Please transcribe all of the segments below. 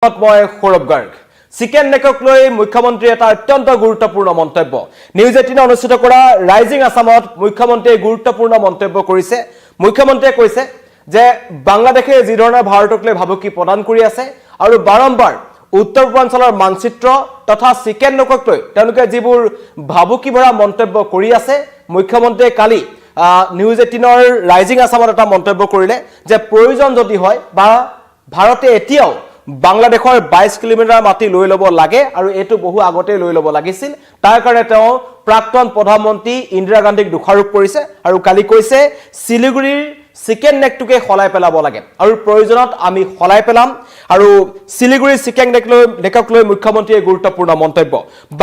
মই সৌৰভ গাৰ্গ চিকেন নেকক লৈ মুখ্যমন্ত্ৰীৰ এটা অত্যন্ত গুৰুত্বপূৰ্ণ মন্তব্য নিউজ 18 অনুষ্ঠিত কৰা ৰাইজিং আসামত মুখ্যমন্ত্ৰীয়ে গুৰুত্বপূৰ্ণ মন্তব্য কৰিছে মুখ্যমন্ত্ৰীয়ে কৈছে যে বাংলাদেশে যি ধৰণৰ ভাৰতক লৈ ভাবুকি প্ৰদান কৰি আছে আৰু বাৰম্বাৰ উত্তৰ পূৰ্বাঞ্চলৰ মানচিত্ৰ তথা চিকেন নেকক লৈ তেওঁলোকে যিবোৰ ভাবুকি ভৰা মন্তব্য কৰি আছে মুখ্যমন্ত্ৰীয়ে কালি নিউজ 18 ৰ ৰাইজিং আসামত এটা মন্তব্য কৰিলে যে প্ৰয়োজন যদি হয় বা ভাৰতে এতিয়াও বাংলাদেশৰ 22 কিলোমিটাৰ মাটি লৈ লব লাগে আৰু এটো বহু আগতে লৈ লব লাগিছিল তাৰ কাৰণে তেওঁ প্ৰাক্তন প্ৰধানমন্ত্ৰী ইন্দিৰা গান্ধীক দোষাৰোপ কৰিছে আৰু কালি কৈছে শিলিগুৰিৰ চিকেন নেকটোকে খলাই পেলাব লাগে আৰু প্ৰয়োজনত আমি খলাই পেলাম আৰু শিলিগুৰি চিকেন নেকক লৈ মুখ্যমন্ত্ৰীয়ে গুৰুত্বপূৰ্ণ মন্তব্য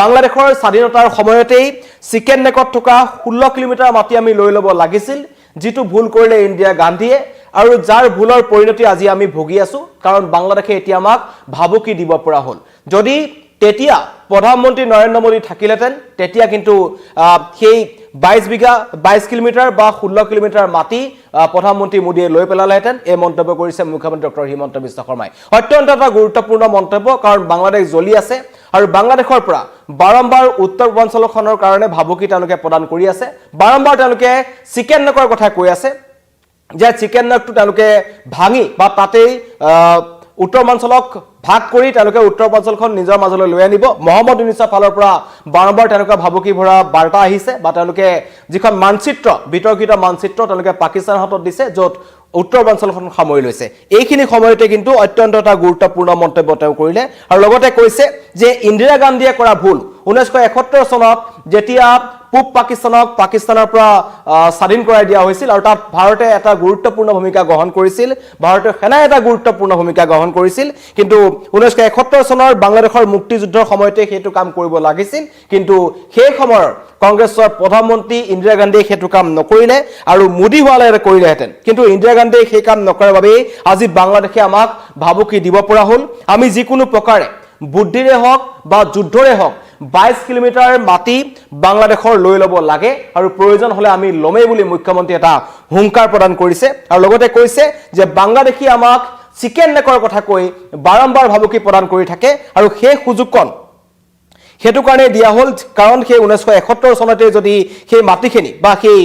বাংলাদেশৰ স্বাধীনতাৰ সময়তেই চিকেন নেকত থকা 16 কিলোমিটাৰ মাটি আমি লৈ লব লাগিছিল যেটো ভুল কৰিলে ইন্দিৰা গান্ধীয়ে আৰু যাৰ ভুলৰ পৰিণতি আজি আমি ভুগি আছো কাৰণ বাংলাদেশে এতিয়া আমাক ভাবুকি দিব পৰা হল যদি তেতিয়া প্ৰধানমন্ত্ৰী নৰেন্দ্ৰ মোদী থাকিলেতেন তেতিয়া কিন্তু সেই 22 কিলোমিটাৰ বা 16 কিলোমিটাৰ মাটি প্ৰধানমন্ত্ৰী মোদীয়ে লৈ পেলালেতেন এই মন্তব্য কৰিছে মুখ্যমন্ত্ৰী ডক্টৰ হিমন্ত বিশ্ব শৰ্মাই অত্যন্ত এটা গুৰুত্বপূৰ্ণ মন্তব্য কাৰণ বাংলাদেশ জ্বলি আছে আৰু বাংলাদেশৰ পৰা বাৰম্বাৰ উত্তৰ পূৰ্বাঞ্চলখনৰ কাৰণে ভাবুকি তেওঁলোকে প্ৰদান কৰি আছে বাৰম্বাৰ তেওঁলোকে চিকেন নেকৰ কথা কৈ আছে যে চিকেন নেকটো তেওঁলোকে ভাঙি বা তাতেই উত্তৰ পূৰ্বাঞ্চলক ভাগ কৰি তেওঁলোকে উত্তৰ পূৰ্বাঞ্চলখন নিজৰ মাজলৈ লৈ আনিব মহম্মদ ইউনুছৰ ফালৰ পৰা বাৰম্বাৰ তেওঁলোকে ভাবুকি ভৰা বাৰ্তা আহিছে বা তেওঁলোকে যিখন মানচিত্ৰ বিতৰ্কিত মানচিত্ৰ তেওঁলোকে পাকিস্তানৰ হাতত দিছে য'ত উত্তৰ পূৰ্বাঞ্চলখন সামৰি লৈছে এইখিনি সময়তে কিন্তু অত্যন্ত এটা গুৰুত্বপূৰ্ণ মন্তব্য তেওঁ কৰিলে আৰু লগতে কৈছে যে ইন্দিৰা গান্ধীয়ে কৰা ভুল 1971 চনত যেতিয়া পূব পাকিস্তানৰ পৰা স্বাধীন কৰাই দিয়া হৈছিল আৰু তাত ভাৰতে এটা গুৰুত্বপূৰ্ণ ভূমিকা গ্ৰহণ কৰিছিল ভাৰতীয় সেনাই এটা গুৰুত্বপূৰ্ণ ভূমিকা গ্ৰহণ কৰিছিল কিন্তু 1971 চনৰ বাংলাদেশৰ মুক্তিযুদ্ধৰ সময়তে হেতু কাম কৰিব লাগিছিল কিন্তু সেই সময়ৰ কংগ্ৰেছৰ প্ৰধানমন্ত্ৰী ইন্দিৰা গান্ধীয়ে হেতু কাম নকৰিলে আৰু মোদী হোৱালে কৰিলেহেঁতেন কিন্তু ইন্দিৰা গান্ধীয়ে সেই কাম নকৰাৰ বাবে আজি বাংলাদেশে আমাক ভাবুকি দিব পৰা হল আমি যিকোনো প্ৰকাৰে বুদ্ধিৰে হওক বা যুদ্ধৰে হওক 22 কিলোমিটাৰ মাটি বাংলাদেশৰ লৈ লব লাগে আৰু প্ৰয়োজন হলে আমি লমেই বুলি মুখ্যমন্ত্ৰী এটা হুংকাৰ প্ৰদান কৰিছে আৰু লগতে কৈছে যে বাংলাদেশী আমাক চিকেন নেকৰ কথা কৈ বাৰম্বাৰ ভাবুকি প্ৰদান কৰি থাকে আৰু সেই সুযোগকন হেতু কাৰণে দিয়া হল কাৰণ সেই 1971 চনতে যদি সেই মাটিখিনি বা সেই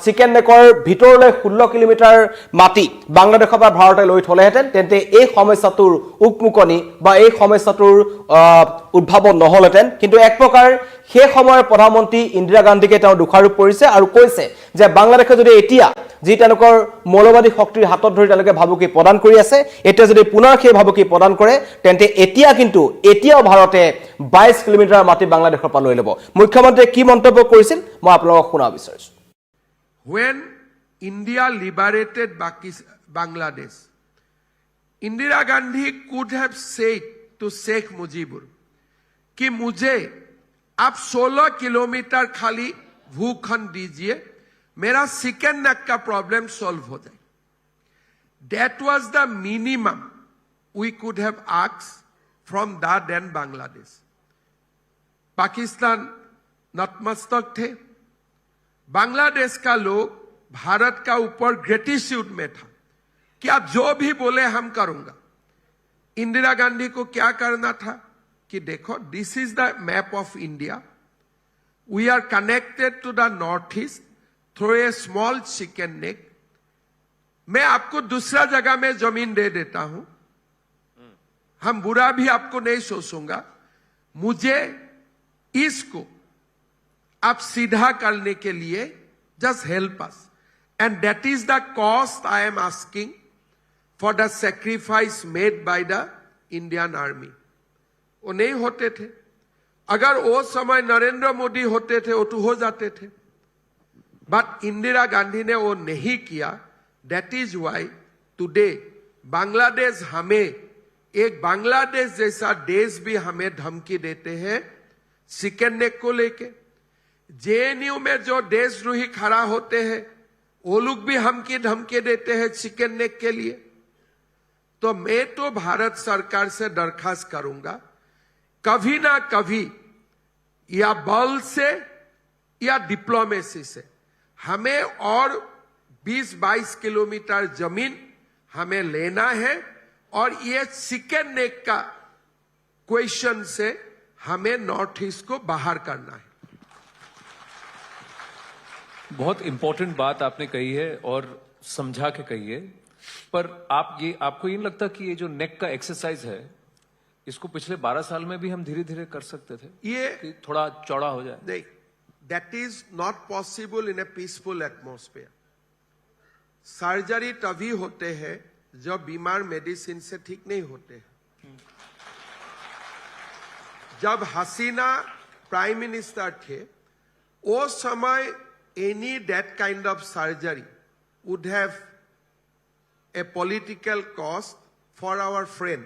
চিকেন নেকৰ ভিতৰলৈ 16 কিলোমিটাৰ মাটি বাংলাদেশৰ পৰা ভাৰতে লৈ থলেহেঁতেন তেন্তে এই সমস্যাটোৰ উকমুকনি বা এই সমস্যাটোৰ উদ্ভাৱন নহলহেঁতেন কিন্তু এক প্ৰকাৰ সেই সময়ৰ প্ৰধানমন্ত্ৰী ইন্দিৰা গান্ধীকে তেওঁ দোষাৰোপ কৰিছে আৰু কৈছে যে বাংলাদেশে যদি এতিয়া যি তেওঁলোকৰ মৌলবাদী শক্তিৰ হাতত ধৰি তেওঁলোকে ভাবুকি প্ৰদান কৰি আছে এতিয়া যদি পুনৰ সেই ভাবুকি প্ৰদান কৰে তেন্তে এতিয়াও ভাৰতে 22 কিলোমিটাৰ মাটি বাংলাদেশৰ পৰা লৈ লব মুখ্যমন্ত্ৰীয়ে কি মন্তব্য কৰিছিল মই আপোনালোকক শুনাব বিচাৰিছো When India liberated Bangladesh, Indira Gandhi could have said to Sheikh Mujibur कि मुझे आप 16 किलोमीटर खाली भूखंड दीजिए मेरा चिकन नेक का प्रॉब्लम सॉल्व हो जाए That was the minimum we could have asked from that then Bangladesh. Pakistan नतमस्तक थे बांग्लादेश का लोग भारत का ऊपर ग्रेटिट्यूड में था कि आप जो भी बोले हम करूंगा इंदिरा गांधी को क्या करना था कि देखो this is the map of India we are connected to the North East through a small chicken neck मैं आपको दूसरा जगह में जमीन दे देता हूं हम बुरा भी आपको नहीं सोचूंगा मुझे इसको आप सीधा करने के लिए just help us and that is the cost I am asking for the sacrifice made by the Indian army वो नहीं होते थे अगर वो समय नरेंद्र मोदी होते थे वो तो हो जाते थे बट इंदिरा गांधी ने वो नहीं किया that is why today Bangladesh हमें एक बांग्लादेश जैसा देश भी हमें धमकी देते हैं चिकन नेक को लेके जेएनयू में जो देशद्रोही खड़ा होते हैं वो लोग भी हमकी धमकी देते हैं चिकन नेक के लिए तो मैं तो भारत सरकार से दरखास्त करूंगा कभी ना कभी या बल से या डिप्लोमेसी से हमें और 20-22 किलोमीटर जमीन हमें लेना है और ये चिकन नेक का क्वेश्चन से हमें नॉर्थ ईस्ट को बाहर करना है। बहुत इंपॉर्टेंट बात आपने कही है और समझा के कही है, पर आपको ये नहीं लगता कि ये जो नेक का एक्सरसाइज है इसको पिछले 12 साल में भी हम धीरे धीरे कर सकते थे, ये कि थोड़ा चौड़ा हो जाए? नहीं, that is not possible in A peaceful atmosphere. Surgery तभी होते हैं जब बीमार मेडिसिन से ठीक नहीं होते हैं। जब हसीना प्राइम मिनिस्टर थे उस समय any that kind of surgery would have a political cost for our friend,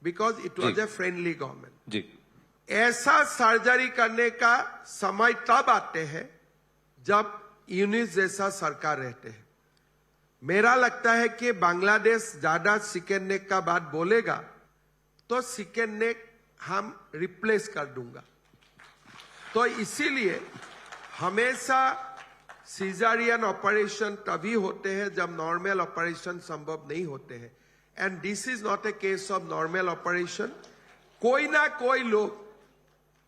because it was a friendly government. जी, ऐसा सर्जरी करने का समय तब आते हैं जब यूनिस जैसा सरकार रहते हैं। मेरा लगता है कि बांग्लादेश ज्यादा चिकन नेक का बात बोलेगा तो चिकन नेक हम रिप्लेस कर दूंगा। तो इसीलिए हमेशा सीजरियन ऑपरेशन तभी होते हैं जब नॉर्मल ऑपरेशन संभव नहीं होते हैं, and this is not a case of normal operation. कोई ना कोई लोग,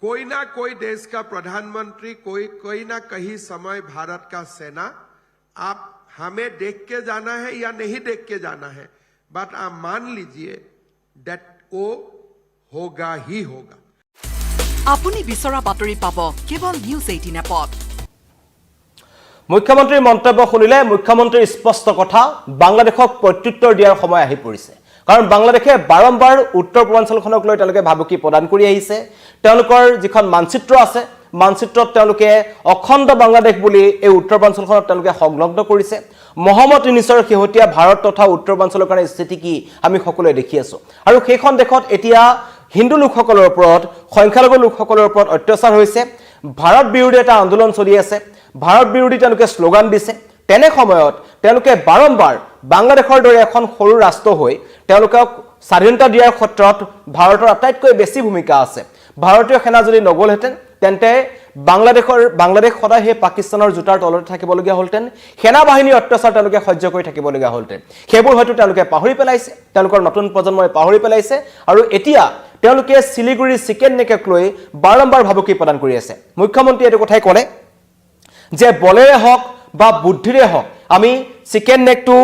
कोई ना कोई देश का प्रधानमंत्री, कोई ना कहीं समय भारत का सेना, आप हमें देख के जाना है या नहीं देख के जाना है, बट आप मान लीजिए दैट वो होगा ही होगा। আপুনি বিচৰা বাতৰি পাব কেৱল নিউজ 18 এপত। মুখ্যমন্ত্ৰীৰ মন্তব্য শুনিলে মুখ্যমন্ত্ৰীৰ স্পষ্ট কথা, বাংলাদেশক প্ৰত্যুত্তৰ দিয়াৰ সময় আহি পৰিছে। কাৰণ বাংলাদেশে বাৰম্বাৰ উত্তৰ পূৰ্বাঞ্চলখনক লৈ তেওঁলোকে ভাবুকি প্ৰদান কৰি আহিছে। তেওঁলোকৰ যিখন মানচিত্ৰ আছে, মানচিত্ৰত তেওঁলোকে অখণ্ড বাংলাদেশ বুলি এই উত্তৰ পূৰ্বাঞ্চলখনক তেওঁলোকে সংলগ্ন কৰিছে। মহম্মদ ইউনুছৰ শেহতীয়া ভাৰত তথা উত্তৰ পূৰ্বাঞ্চলৰ কাৰণে স্থিতি কি আমি সকলোৱে দেখি আছো। আৰু সেইখন দেশত এতিয়া হিন্দু লোকসকলৰ ওপৰত, সংখ্যালঘু লোকসকলৰ ওপৰত অত্যাচাৰ হৈছে। ভাৰত বিৰোধী এটা আন্দোলন চলি আছে, ভাৰত বিৰোধী তেওঁলোকে শ্লোগান দিছে। তেনে সময়ত তেওঁলোকে বাৰম্বাৰ বাংলাদেশৰ দৰে এখন সৰু ৰাষ্ট্ৰ হৈ তেওঁলোকক স্বাধীনতা দিয়াৰ ক্ষেত্ৰত ভাৰতৰ আটাইতকৈ বেছি ভূমিকা আছে। ভাৰতীয় সেনা যদি নগ'লহেঁতেন তেন্তে বাংলাদেশ সদায় সেই পাকিস্তানৰ জোতাৰ তলতে থাকিবলগীয়া হ'লহেঁতেন, সেনা বাহিনীৰ অত্যাচাৰ তেওঁলোকে সহ্য কৰি থাকিবলগীয়া হ'লহেঁতেন। সেইবোৰ হয়তো তেওঁলোকে পাহৰি পেলাইছে, তেওঁলোকৰ নতুন প্ৰজন্মই পাহৰি পেলাইছে। আৰু এতিয়া তেওঁলোকে শিলিগুৰি চিকেন নেকক লৈ বাৰম্বাৰ ভাবুকি প্ৰদান কৰি আছে। মুখ্যমন্ত্ৰীয়ে এইটো কথাই ক'লে যে বলেৰে হওক বা বুদ্ধিৰে হওক আমি চিকেন নেকটো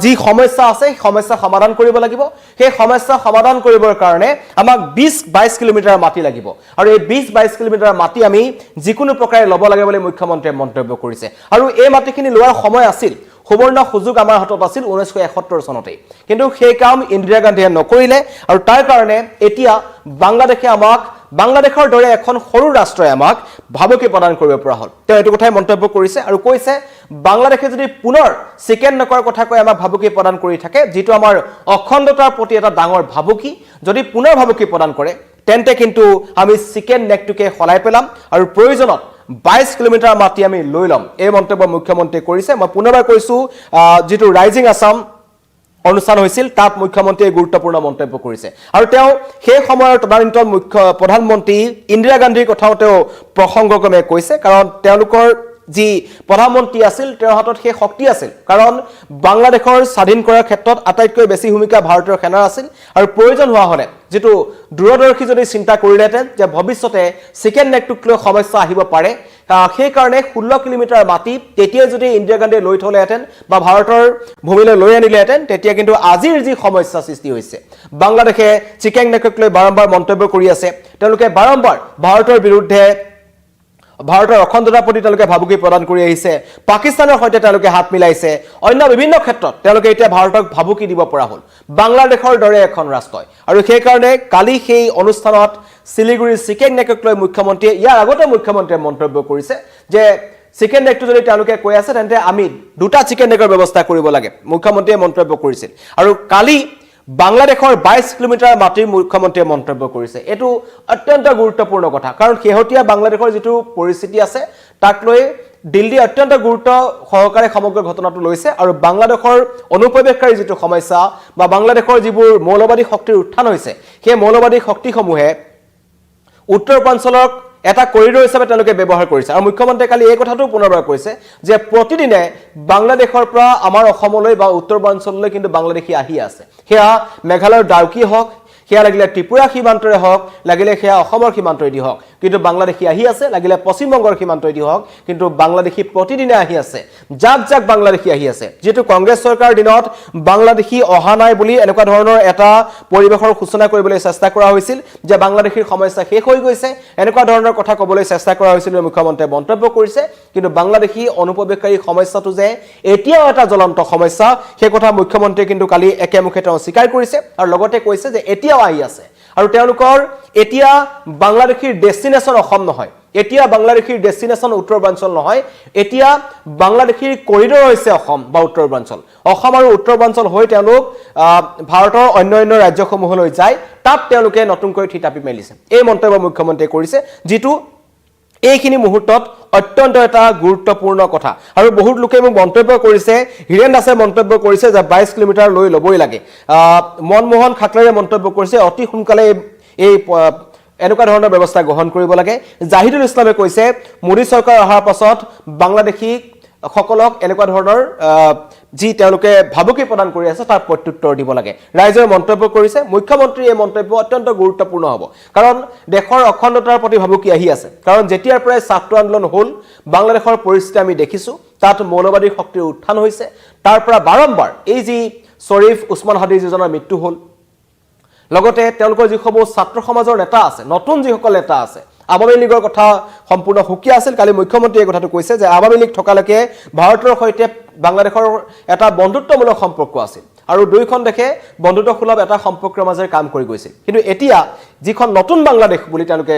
যি সমস্যা আছে সেই সমস্যা সমাধান কৰিব লাগিব। সেই সমস্যা সমাধান কৰিবৰ কাৰণে আমাক 20-22 কিলোমিটাৰ মাটি লাগিব, আৰু এই 20-22 কিলোমিটাৰ মাটি আমি যিকোনো প্ৰকাৰে ল'ব লাগে বুলি মুখ্যমন্ত্ৰীয়ে মন্তব্য কৰিছে। আৰু এই মাটিখিনি লোৱাৰ সময় আছিল, সুবৰ্ণ সুযোগ আমাৰ হাতত আছিল 1971 চনতেই, কিন্তু সেই কাম ইন্দিৰা গান্ধীয়ে নকৰিলে। আৰু তাৰ কাৰণে এতিয়া বাংলাদেশে আমাক, বাংলাদেশৰ দৰে এখন সৰু ৰাষ্ট্ৰই আমাক ভাবুকি প্ৰদান কৰিব পৰা হ'ল। তেওঁ এইটো কথাই মন্তব্য কৰিছে আৰু কৈছে বাংলাদেশে যদি পুনৰ চিকেন নেকৰ কথা কৈ আমাক ভাবুকি প্ৰদান কৰি থাকে, যিটো আমাৰ অখণ্ডতাৰ প্ৰতি এটা ডাঙৰ ভাবুকি, যদি পুনৰ ভাবুকি প্ৰদান কৰে তেন্তে কিন্তু আমি চিকেন নেকটোকে সলাই পেলাম আৰু প্ৰয়োজনত 22 কিলোমিটাৰ মাটি আমি লৈ ল'ম। এই মন্তব্য মুখ্যমন্ত্ৰীয়ে কৰিছে। মই পুনৰবাৰ কৈছোঁ, যিটো ৰাইজিং আছাম অনুষ্ঠান হৈছিল তাত মুখ্যমন্ত্ৰীয়ে গুৰুত্বপূৰ্ণ মন্তব্য কৰিছে। আৰু তেওঁ সেই সময়ৰ তদানীন্তন প্ৰধানমন্ত্ৰী ইন্দিৰা গান্ধীৰ কথাও তেওঁ প্ৰসংগক্ৰমে কৈছে, কাৰণ তেওঁলোকৰ যি প্ৰধানমন্ত্ৰী আছিল তেওঁৰ হাতত সেই শক্তি আছিল, কাৰণ বাংলাদেশৰ স্বাধীন কৰাৰ ক্ষেত্ৰত আটাইতকৈ বেছি ভূমিকা ভাৰতীয় সেনাৰ আছিল। আৰু প্ৰয়োজন হোৱা হ'লে যিটো দূৰদৰ্শী যদি চিন্তা কৰিলেহেঁতেন যে ভৱিষ্যতে চিকেন নেকটোক লৈ সমস্যা আহিব পাৰে, সেইকাৰণে 16 কিলোমিটাৰ মাটি তেতিয়াই যদি ইন্দিৰা গান্ধীয়ে লৈ থ'লেহেঁতেন বা ভাৰতৰ ভূমিলৈ লৈ আনিলেহেঁতেন, তেতিয়া কিন্তু আজিৰ যি সমস্যা সৃষ্টি হৈছে। বাংলাদেশে চিকেন নেকক লৈ বাৰম্বাৰ মন্তব্য কৰি আছে, তেওঁলোকে বাৰম্বাৰ ভাৰতৰ বিৰুদ্ধে, ভাৰতৰ অখণ্ডতাৰ প্ৰতি তেওঁলোকে ভাবুকি প্ৰদান কৰি আহিছে, পাকিস্তানৰ সৈতে তেওঁলোকে হাত মিলাইছে, অন্য বিভিন্ন ক্ষেত্ৰত তেওঁলোকে এতিয়া ভাৰতক ভাবুকি দিব পৰা হ'ল, বাংলাদেশৰ দৰে এখন ৰাষ্ট্ৰই। আৰু সেইকাৰণে কালি সেই অনুষ্ঠানত শিলিগুৰিৰ চিকেন নেকক লৈ মুখ্যমন্ত্ৰীয়ে, ইয়াৰ আগতে মুখ্যমন্ত্ৰীয়ে মন্তব্য কৰিছে যে চিকেন নেকটো যদি তেওঁলোকে কৈ আছে তেন্তে আমি 2টা চিকেন নেকৰ ব্যৱস্থা কৰিব লাগে, মুখ্যমন্ত্ৰীয়ে মন্তব্য কৰিছিল। আৰু কালি বাংলাদেশৰ 22 কিলোমিটাৰ মাটিৰ মুখ্যমন্ত্ৰীয়ে মন্তব্য কৰিছে। এইটো অত্যন্ত গুৰুত্বপূৰ্ণ কথা, কাৰণ শেহতীয়া বাংলাদেশৰ যিটো পৰিস্থিতি আছে তাক লৈ দিল্লী অত্যন্ত গুৰুত্ব সহকাৰে সমগ্ৰ ঘটনাটো লৈছে। আৰু বাংলাদেশৰ অনুপ্ৰৱেশকাৰী যিটো সমস্যা বা বাংলাদেশৰ যিবোৰ মৌলবাদী শক্তিৰ উত্থান হৈছে, সেই মৌলবাদী শক্তিসমূহে উত্তৰ পূৰ্বাঞ্চলক এটা কৰিডৰ হিচাপে তেওঁলোকে ব্যৱহাৰ কৰিছে আৰু মুখ্যমন্ত্ৰীয়ে কালি এই কথাটো পুনৰবাৰ কৈছে যে প্ৰতিদিনে বাংলাদেশৰ পৰা আমাৰ অসমলৈ বা উত্তৰ পূৰ্বাঞ্চললৈ কিন্তু বাংলাদেশী আহি আছে সেয়া মেঘালয়ৰ ডাউকি হওক সেয়া লাগিলে ত্ৰিপুৰা সীমান্তৰে হওক লাগিলে সেয়া অসমৰ সীমান্তৰেদি হওক কিন্তু বাংলাদেশী আহি আছে লাগিলে পশ্চিমবংগৰ সীমান্তৰেদি হওক কিন্তু বাংলাদেশী প্ৰতিদিনে আহি আছে জাক বাংলাদেশী আহি আছে যেটো কংগ্ৰেছ চৰকাৰৰ দিনত বাংলাদেশী অহা নাই বুলি এনেকুৱা ধৰণৰ এটা পৰিবেশৰ সূচনা কৰিবলৈ চেষ্টা কৰা হৈছিল যে বাংলাদেশীৰ সমস্যা শেষ হৈ গৈছে এনেকুৱা ধৰণৰ কথা ক'বলৈ চেষ্টা কৰা হৈছিল মুখ্যমন্ত্ৰীয়ে মন্তব্য কৰিছে কিন্তু বাংলাদেশী অনুপ্ৰৱেশকাৰী সমস্যাটো যে এতিয়াও এটা জ্বলন্ত সমস্যা সেই কথা মুখ্যমন্ত্ৰীয়ে কিন্তু কালি একেমুখে তেওঁ স্বীকাৰ কৰিছে আৰু লগতে কৈছে যে এতিয়াও আহি আছে আৰু তেওঁলোকৰ এতিয়া বাংলাদেশীৰ ডেষ্টিনেশ্যন অসম নহয় এতিয়া বাংলাদেশীৰ ডেষ্টিনেশ্যন উত্তৰ পূৰ্বাঞ্চল নহয় এতিয়া বাংলাদেশীৰ কৰিডৰ হৈছে অসম বা উত্তৰ পূৰ্বাঞ্চল অসম আৰু উত্তৰ পূৰ্বাঞ্চল হৈ তেওঁলোক ভাৰতৰ অন্য ৰাজ্যসমূহলৈ যায় তাত তেওঁলোকে নতুনকৈ থিতাপি মেলিছে এই মন্তব্য মুখ্যমন্ত্ৰীয়ে কৰিছে যেটো এইখিনি মুহূৰ্তত অত্যন্ত এটা গুৰুত্বপূৰ্ণ কথা আৰু বহুত লোকে মোক মন্তব্য কৰিছে হিৰেন দাসে মন্তব্য কৰিছে যে 22 কিলোমিটাৰ লৈ লবই লাগে মনমোহন খাকলাৰে মন্তব্য কৰিছে অতি সোনকালে এই এনেকুৱা ধৰণৰ ব্যৱস্থা গ্ৰহণ কৰিব লাগে জাহিদুল ইছলামে কৈছে মোদী চৰকাৰ অহাৰ পাছত বাংলাদেশী সকলক এনেকুৱা ধৰণৰ যি তেওঁলোকে ভাবুকি প্ৰদান কৰি আছে তাৰ প্ৰত্যুত্তৰ দিব লাগে ৰাইজে মন্তব্য কৰিছে মুখ্যমন্ত্ৰীৰ এই মন্তব্য অত্যন্ত গুৰুত্বপূৰ্ণ হ'ব কাৰণ দেশৰ অখণ্ডতাৰ প্ৰতি ভাবুকি আহি আছে কাৰণ যেতিয়াৰ পৰাই ছাত্ৰ আন্দোলন হ'ল বাংলাদেশৰ পৰিস্থিতি আমি দেখিছো তাত মৌলবাদী শক্তিৰ উত্থান হৈছে তাৰ পৰা বাৰম্বাৰ এই যি শৰীফ উছমান হাদি যিজনৰ মৃত্যু হ'ল লগতে তেওঁলোকৰ যিসমূহ ছাত্ৰ সমাজৰ নেতা আছে নতুন যিসকল নেতা আছে আৱামী লীগৰ কথা সম্পূৰ্ণ হুকিয়া আছিল কালি মুখ্যমন্ত্ৰীয়ে এই কথাটো কৈছে যে আৱামী লীগ থকালৈকে ভাৰতৰ সৈতে বাংলাদেশৰ এটা বন্ধুত্বমূলক সম্পৰ্ক আছিল আৰু দুইখন দেশে বন্ধুত্বসুলভ এটা সম্পৰ্কৰ মাজেৰে কাম কৰি গৈছিল কিন্তু এতিয়া যিখন নতুন বাংলাদেশ বুলি তেওঁলোকে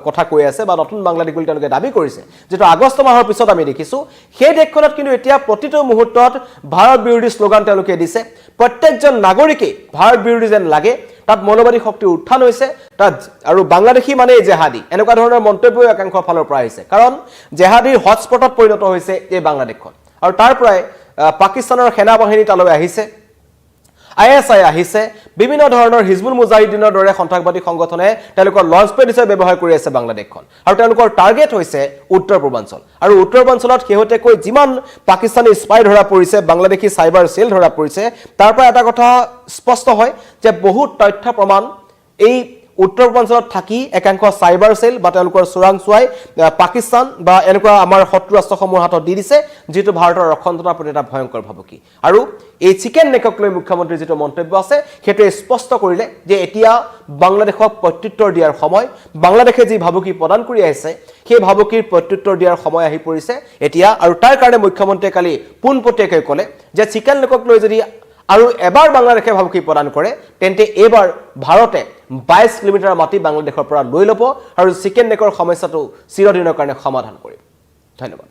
কথা কৈ আছে বা নতুন বাংলাদেশ বুলি তেওঁলোকে দাবী কৰিছে যেটো আগষ্ট মাহৰ পিছত আমি দেখিছো সেই দেশখনত কিন্তু এতিয়া প্ৰতিটো মুহূৰ্তত ভাৰত বিৰোধী শ্লোগান তেওঁলোকে দিছে প্ৰত্যেকজন নাগৰিকে ভাৰত বিৰোধী যেন লাগে তাত মৌলবাদী শক্তি উত্থান হৈছে তাত আৰু বাংলাদেশী মানে জেহাদী এনেকুৱা ধৰণৰ মন্তব্য একাংশৰ ফালৰ পৰা আহিছে কাৰণ জেহাদীৰ হটস্পটত পৰিণত হৈছে এই বাংলাদেশখন আৰু তাৰ পৰাই পাকিস্তানৰ সেনা বাহিনী তালৈ আহিছে ISI আহিছে বিভিন্ন ধৰণৰ হিজবুল মুজাহিদিনৰ দৰে সন্ত্ৰাসবাদী সংগঠনে তেওঁলোকৰ লঞ্চ পেড হিচাপে ব্যৱহাৰ কৰি আছে বাংলাদেশখন আৰু তেওঁলোকৰ টাৰ্গেট হৈছে উত্তৰ পূৰ্বাঞ্চল আৰু উত্তৰ পূৰ্বাঞ্চলত শেহতীয়াকৈ যিমান পাকিস্তানী স্পাই ধৰা পৰিছে বাংলাদেশী সাইবাৰ সেল ধৰা পৰিছে তাৰ পৰা এটা কথা স্পষ্ট হয় যে বহুত তথ্য প্ৰমাণ এই উত্তৰ পূৰ্বাঞ্চলত থাকি একাংশ সাইবাৰ সেল বা তেওঁলোকৰ চোৰাংচোৱাই পাকিস্তান বা এনেকুৱা আমাৰ শত্ৰু ৰাষ্ট্ৰসমূহৰ হাতত দি দিছে যেটো ভাৰতৰ অখণ্ডতাৰ প্ৰতি এটা ভয়ংকৰ ভাবুকি আৰু এই চিকেন নেকক লৈ মুখ্যমন্ত্ৰীৰ যেটো মন্তব্য আছে সেইটো স্পষ্ট কৰিলে যে এতিয়া বাংলাদেশক প্ৰত্যুত্তৰ দিয়াৰ সময় বাংলাদেশে যি ভাবুকি প্ৰদান কৰি আহিছে সেই ভাবুকিৰ প্ৰত্যুত্তৰ দিয়াৰ সময় আহি পৰিছে এতিয়া আৰু তাৰ কাৰণে মুখ্যমন্ত্ৰীয়ে কালি পোনপটীয়াকৈ ক'লে যে চিকেন নেকক লৈ যদি আৰু এবাৰ বাংলাদেশে ভাবুকি প্ৰদান কৰে তেন্তে এবাৰ ভাৰতে 22 কিলোমিটাৰ মাটি বাংলাদেশৰ পৰা লৈ ল'ব আৰু চিকেন নেকৰ সমস্যাটো চিৰদিনৰ কাৰণে সমাধান কৰিব ধন্যবাদ